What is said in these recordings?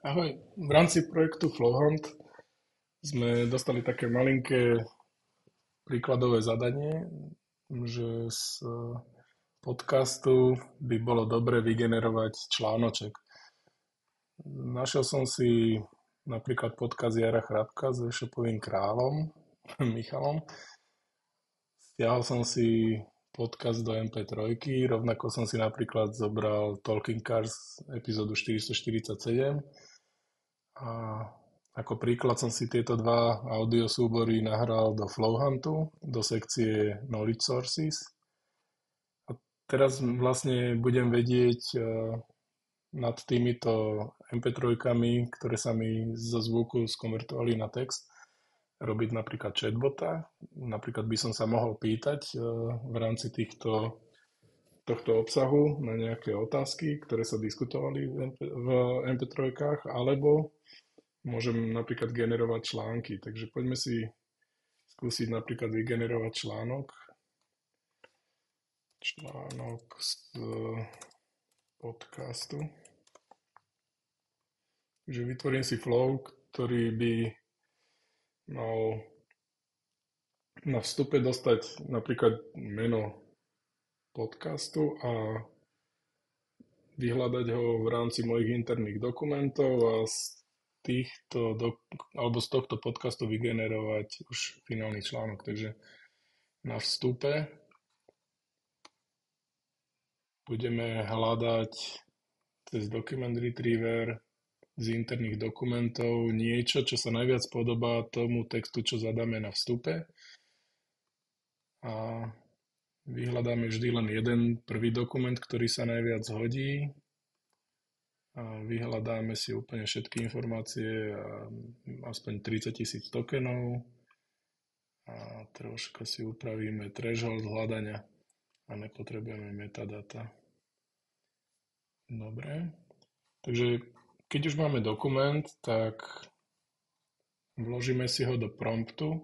Ahoj, v rámci projektu Flowhunt sme dostali také malinké príkladové zadanie, že z podcastu by bolo dobre vygenerovať článoček. Našiel som si napríklad podcast Jara Chrapka s e-shopovým kráľom Michalom. Stiahol som si podcast do MP3, rovnako som si napríklad zobral Talking Cars epizódu 447 a ako príklad som si tieto dva audio súbory nahral do Flowhuntu, do sekcie Knowledge Sources. A teraz vlastne budem vedieť nad týmito MP3-kami, ktoré sa mi zo zvuku skonvertovali na text, robiť napríklad chatbota. Napríklad by som sa mohol pýtať v rámci tohto obsahu na nejaké otázky, ktoré sa diskutovali v MP3, alebo môžem napríklad generovať články. Takže poďme si skúsiť napríklad vygenerovať článok z podcastu. Takže vytvorím si flow, ktorý by mal na vstupe dostať napríklad meno podcastu a vyhľadať ho v rámci mojich interných dokumentov a z tohto podcastu vygenerovať už finálny článok. Takže na vstupe budeme hľadať cez Document Retriever z interných dokumentov niečo, čo sa najviac podobá tomu textu, čo zadáme na vstupe. A vyhľadáme vždy len jeden prvý dokument, ktorý sa najviac hodí. A vyhľadáme si úplne všetky informácie, aspoň 30 000 tokenov. A troška si upravíme threshold hľadania a nepotrebujeme metadata. Dobre. Takže keď už máme dokument, tak vložíme si ho do promptu,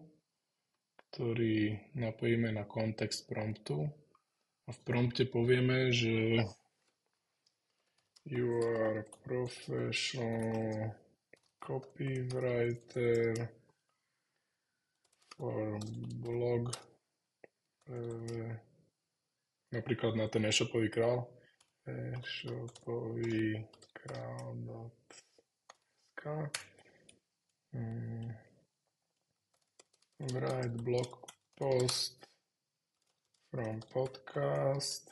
ktorý napojíme na kontext promptu. A v prompte povieme, že you are professional copywriter for blog, napríklad na ten e-shopový král, e-shopový král.sk, write blog post from podcast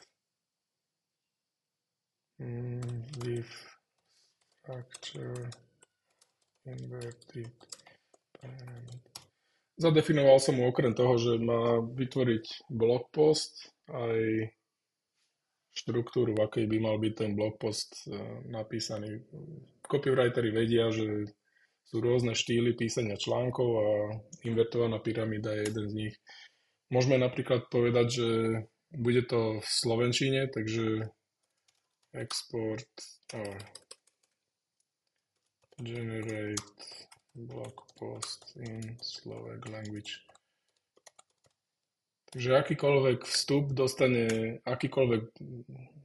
with structure inverted parent. Zadefinoval som mu okrem toho, že má vytvoriť blog post aj štruktúru, v akej by mal byť ten blog post napísaný. Copywriteri vedia, že sú rôzne štýly písania článkov a invertovaná pyramída je jeden z nich. Môžeme napríklad povedať, že bude to v slovenčine, takže export or generate blog post in Slovak language. Takže akýkoľvek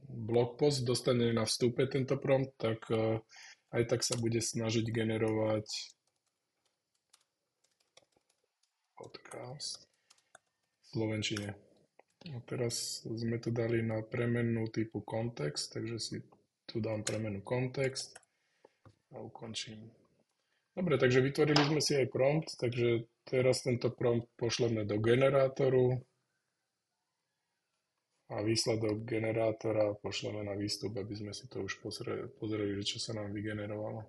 blog post dostane na vstupe tento prompt, tak aj tak sa bude snažiť generovať podcast v slovenčine. A teraz sme tu dali na premenu typu kontext, takže si tu dám premenu kontext a ukončím. Dobre, takže vytvorili sme si aj prompt, takže teraz tento prompt pošleme do generátoru a výsledok generátora pošleme na výstup, aby sme si to už pozreli, čo sa nám vygenerovalo.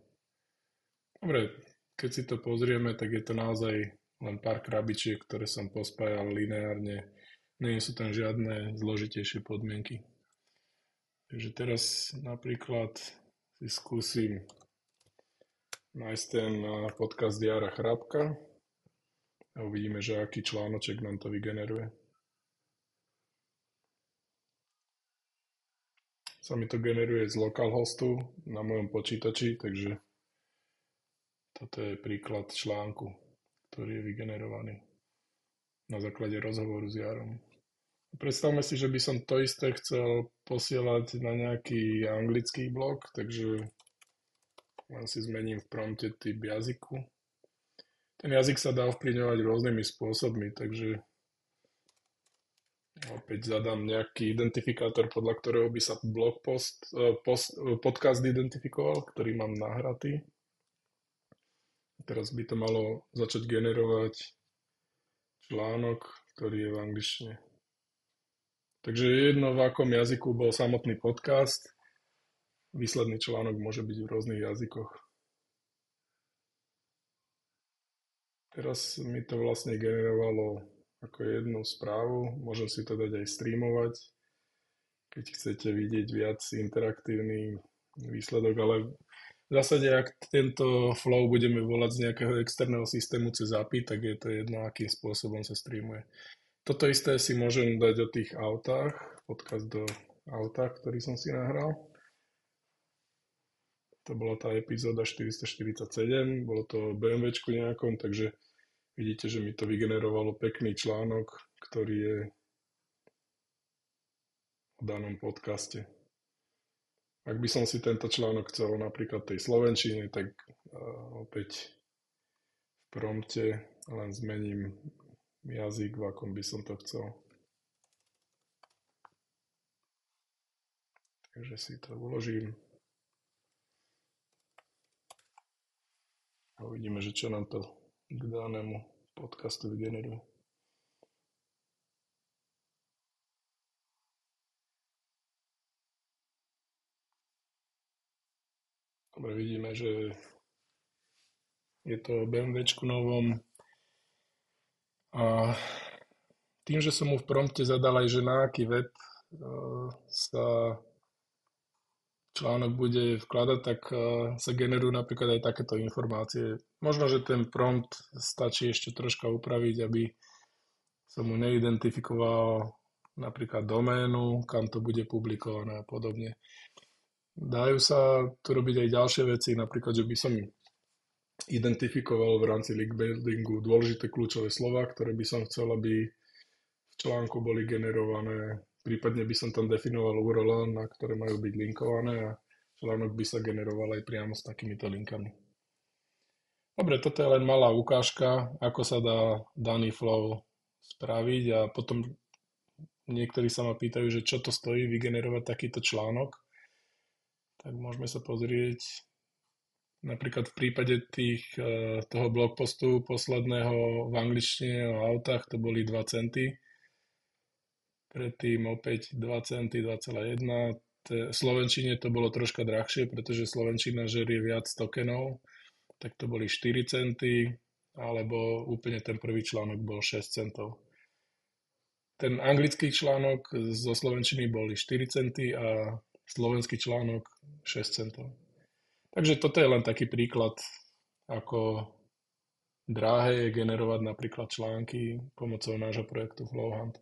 Dobre, keď si to pozrieme, tak je to naozaj len pár krabičiek, ktoré som pospájal lineárne. Nie sú tam žiadne zložitejšie podmienky. Takže teraz napríklad si skúsim nájsť ten podcast Jara Chrapka a uvidíme, že aký článoček nám to vygeneruje. Sa mi to generuje z localhostu na mojom počítači, takže toto je príklad článku, ktorý je vygenerovaný na základe rozhovoru s Jarom. Predstavme si, že by som to isté chcel posielať na nejaký anglický blog, takže len si zmením v prompte typ jazyku. Ten jazyk sa dá ovplyvňovať rôznymi spôsobmi, takže opäť zadám nejaký identifikátor, podľa ktorého by sa podcast identifikoval, ktorý mám nahratý. Teraz by to malo začať generovať článok, ktorý je v angličtine. Takže jedno, v akom jazyku bol samotný podcast. Výsledný článok môže byť v rôznych jazykoch. Teraz mi to vlastne generovalo ako jednu správu. Môžem si to dať aj streamovať, keď chcete vidieť viac interaktívny výsledok, ale v zásade, ak tento flow budeme volať z nejakého externého systému cez API, tak je to jedno, akým spôsobom sa streamuje. Toto isté si môžem dať o tých autách, podcast do autách, ktorý som si nahral. To bola tá epizóda 447, bolo to o BMWčku nejakom, takže vidíte, že mi to vygenerovalo pekný článok, ktorý je o danom podcaste. Ak by som si tento článok chcel napríklad tej slovenčine, tak opäť v prompte len zmením jazyk, v akom by som to chcel. Takže si to uložím. A uvidíme, že čo nám to k danému podcastu vygeneruje. Dobre, vidíme, že je to o BMWčku novom. A tým, že som mu v prompte zadal aj, že na aký web sa článok bude vkladať, tak sa generujú napríklad aj takéto informácie. Možno, že ten prompt stačí ešte troška upraviť, aby som mu neidentifikoval napríklad doménu, kam to bude publikované a podobne. Dajú sa tu robiť aj ďalšie veci, napríklad, že by som identifikoval v rámci link buildingu dôležité kľúčové slova, ktoré by som chcel, aby v článku boli generované. Prípadne by som tam definoval URL, na ktoré majú byť linkované a článok by sa generoval aj priamo s takýmito linkami. Dobre, toto je len malá ukážka, ako sa dá daný flow spraviť a potom niektorí sa ma pýtajú, že čo to stojí vygenerovať takýto článok. Tak môžeme sa pozrieť. Napríklad v prípade toho blogpostu posledného v angličtine o autách to boli 2 centy. Predtým opäť 2 centy, 2,1. V slovenčine to bolo troška drahšie, pretože slovenčina žerie viac tokenov. Tak to boli 4 centy, alebo úplne ten prvý článok bol 6 centov. Ten anglický článok zo slovenčiny boli 4 centy a slovenský článok 6 centov. Takže toto je len taký príklad, ako drahé je generovať napríklad články pomocou nášho projektu Flowhunt.